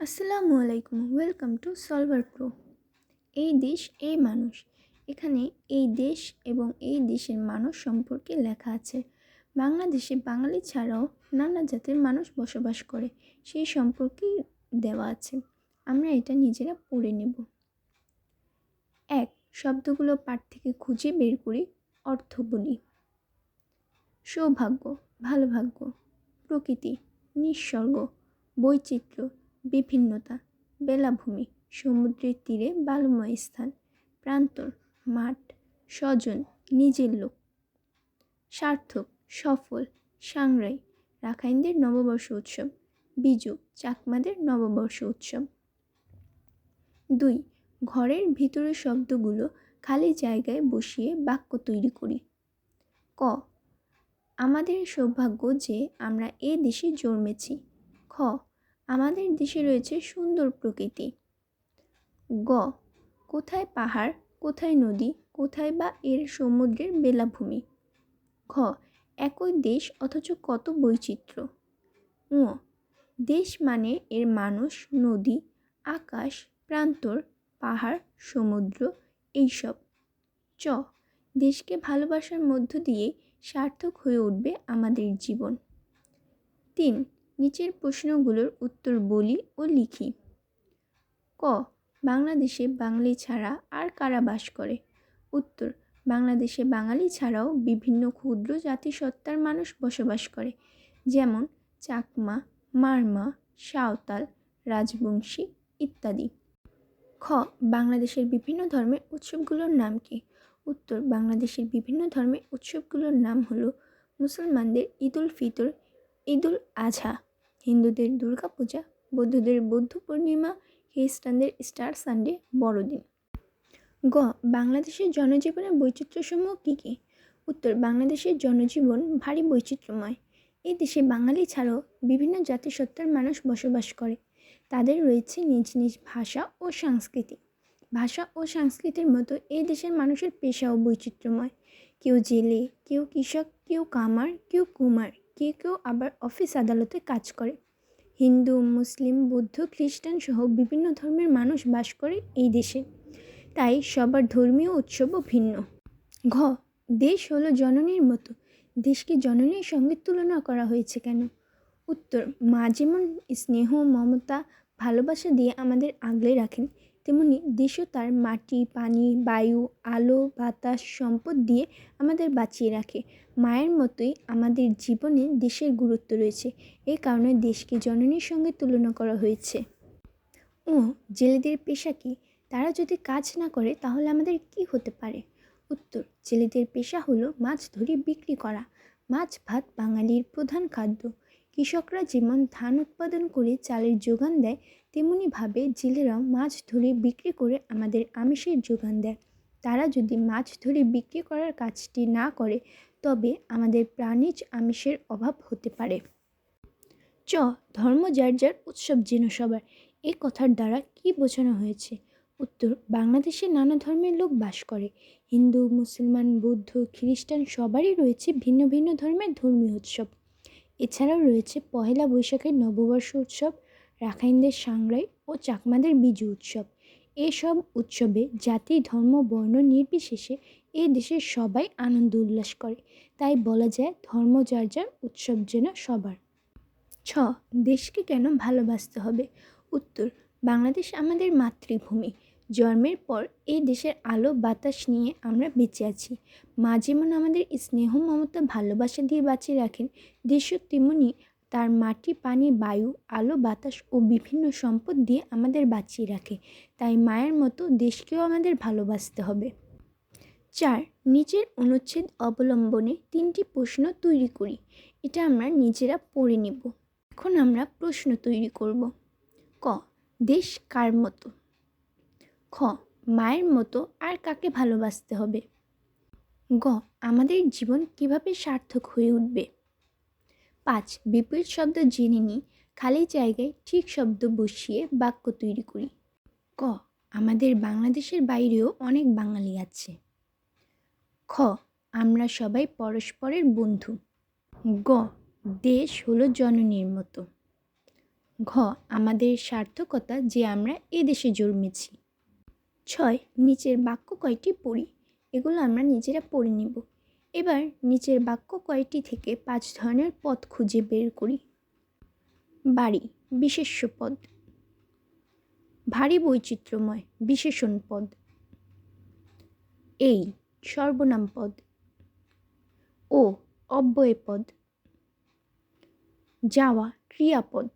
আসসালামু আলাইকুম, welcome to solver pro. এই দেশ এই মানুষ। এখানে এই দেশ এবং এই দেশের মানুষ সম্পর্কে লেখা আছে। বাংলাদেশে বাঙালি ছাড়াও নানা জাতের মানুষ বসবাস করে, সেই সম্পর্কেই দেওয়া আছে। আমরা এটা নিজেরা পড়ে নেব। এক, শব্দগুলো পাঠ থেকে খুঁজে বের করি, অর্থ বলি। সৌভাগ্য, ভালো ভাগ্য। প্রকৃতি, নিঃসর্গ। বৈচিত্র্য, বিভিন্নতা। বেলাভূমি, সমুদ্রের তীরে বালুময় স্থান। প্রান্তর, মাঠ। স্বজন, নিজের লোক। সার্থক, সফল। সাংরাই, রাখাইনদের নববর্ষ উৎসব। বিজু, চাকমাদের নববর্ষ উৎসব। 2, ঘরের ভিতরের শব্দগুলো খালি জায়গায় বসিয়ে বাক্য তৈরি করি। ক, আমাদের সৌভাগ্য যে আমরা এ দেশে জন্মেছি। খ, আমাদের দেশে রয়েছে সুন্দর প্রকৃতি। গ, কোথায় পাহাড়, কোথায় নদী, কোথায় বা এর সমুদ্রের বেলাভূমি। ঘ, একই দেশ অথচ কত বৈচিত্র্য। ঙ, দেশ মানে এর মানুষ, নদী, আকাশ, প্রান্তর, পাহাড়, সমুদ্র এইসব। চ, দেশকে ভালোবাসার মধ্য দিয়ে সার্থক হয়ে উঠবে আমাদের জীবন। 3, নিচের প্রশ্নগুলোর উত্তর বলি ও লিখি। ক, বাংলাদেশে বাঙালি ছাড়া আর কারা বাস করে? উত্তর, বাংলাদেশে বাঙালি ছাড়াও বিভিন্ন ক্ষুদ্র জাতিসত্তার মানুষ বসবাস করে, যেমন চাকমা, মারমা, সাঁওতাল, রাজবংশী ইত্যাদি। খ, বাংলাদেশের বিভিন্ন ধর্মের উৎসবগুলোর নাম কি? উত্তর, বাংলাদেশের বিভিন্ন ধর্মের উৎসবগুলোর নাম হলো মুসলমানদের ঈদুল ফিতর, ঈদুল আজহা, হিন্দুদের দুর্গা পূজা, বৌদ্ধদের বৌদ্ধ পূর্ণিমা, খ্রিস্টানদের স্টার সানডে, বড়দিন। গ, বাংলাদেশের জনজীবনের বৈচিত্র্যসমূহ কী কী? উত্তর, বাংলাদেশের জনজীবন ভারী বৈচিত্র্যময়। এই দেশে বাঙালি ছাড়াও বিভিন্ন জাতিসত্তার মানুষ বসবাস করে। তাদের রয়েছে নিজ নিজ ভাষা ও সংস্কৃতি। ভাষা ও সংস্কৃতির মতো এই দেশের মানুষের পেশাও বৈচিত্র্যময়। কেউ জেলে, কেউ কৃষক, কেউ কামার, কেউ কুমার, কেউ আবার অফিস আদালতে কাজ করে। হিন্দু, মুসলিম, বৌদ্ধ, খ্রিস্টান সহ বিভিন্ন ধর্মের মানুষ বাস করে এই দেশে, তাই সবার ধর্মীয় উৎসবও ভিন্ন। ঘ, দেশ হলো জননীর মতো। দেশকে জননীর সঙ্গে তুলনা করা হয়েছে কেন? উত্তর, মা যেমন স্নেহ, মমতা, ভালোবাসা দিয়ে আমাদের আগলে রাখেন, তেমনি দেশও তার মাটি, পানি, বায়ু, আলো, বাতাস, সম্পদ দিয়ে আমাদের বাঁচিয়ে রাখে। মায়ের মতোই আমাদের জীবনে দেশের গুরুত্ব রয়েছে। এই কারণে দেশকে জননীর সঙ্গে তুলনা করা হয়েছে। ও, জেলেদের পেশা কী? তারা যদি কাজ না করে তাহলে আমাদের কি হতে পারে? উত্তর, জেলেদের পেশা হলো মাছ ধরে বিক্রি করা। মাছ ভাত বাঙালির প্রধান খাদ্য। কৃষকরা যেমন ধান উৎপাদন করে চালের যোগান দেয়, তেমনিভাবে জেলেরাও মাছ ধরে বিক্রি করে আমাদের আমিষের যোগান দেয়। তারা যদি মাছ ধরে বিক্রি করার কাজটি না করে, তবে আমাদের প্রাণীজ আমিষের অভাব হতে পারে। চ, ধর্ম যার যার, উৎসব যেন সবার। এই কথার দ্বারা কি বোঝানো হয়েছে? উত্তর, বাংলাদেশে নানা ধর্মের লোক বাস করে। হিন্দু, মুসলমান, বৌদ্ধ, খ্রিস্টান সবারই রয়েছে ভিন্ন ভিন্ন ধর্মের ধর্মীয় উৎসব। এছাড়াও রয়েছে পহেলা বৈশাখের নববর্ষ উৎসব, রাখাইনদের সাংরাই ও চাকমাদের বিজু উৎসব। এসব উৎসবে জাতি, ধর্ম, বর্ণ নির্বিশেষে এই দেশের সবাই আনন্দ উল্লাস করে। তাই বলা যায় ধর্ম যার যার, উৎসব যেন সবার। ছ, দেশকে কেন ভালোবাসতে হবে? উত্তর, বাংলাদেশ আমাদের মাতৃভূমি। জন্মের পর এই দেশের আলো বাতাস নিয়ে আমরা বেঁচে আছি। মা যেমন আমাদের স্নেহ, মমতা, ভালোবাসা দিয়ে বাঁচিয়ে রাখেন, দেশও তেমনি তার মাটি, পানি, বায়ু, আলো, বাতাস ও বিভিন্ন সম্পদ দিয়ে আমাদের বাঁচিয়ে রাখে। তাই মায়ের মতো দেশকেও আমাদের ভালোবাসতে হবে। 4, নিচের অনুচ্ছেদ অবলম্বনে 3টি প্রশ্ন তৈরি করি। এটা আমরা নিজেরা পড়ে নেব। এখন আমরা প্রশ্ন তৈরি করব। ক, দেশ কার মতো? খ, মায়ের মতো আর কাকে ভালোবাসতে হবে? গ, আমাদের জীবন কিভাবে সার্থক হয়ে উঠবে? 5, বিপরীত শব্দ জেনে নিই, খালি জায়গায় ঠিক শব্দ বসিয়ে বাক্য তৈরি করি। ক, আমাদের বাংলাদেশের বাইরেও অনেক বাঙালি আছে। খ, আমরা সবাই পরস্পরের বন্ধু। গ, দেশ হলো জননীর মতো। ঘ আমাদের সার্থকতা যে আমরা এদেশে জন্মেছি। 6 নিচের বাক্য কয়টি পড়ি, এগুলো আমরা নিজেরা পড়ে নিব। এবার নিচের বাক্য কয়টি থেকে 5 ধরনের পদ খুঁজে বের করি। বাড়ি বিশেষ্য পদ। ভারী বৈচিত্র্যময় বিশেষণ পদ। এই সর্বনাম পদ। ও অব্যয় পদ। যাওয়া ক্রিয়াপদ।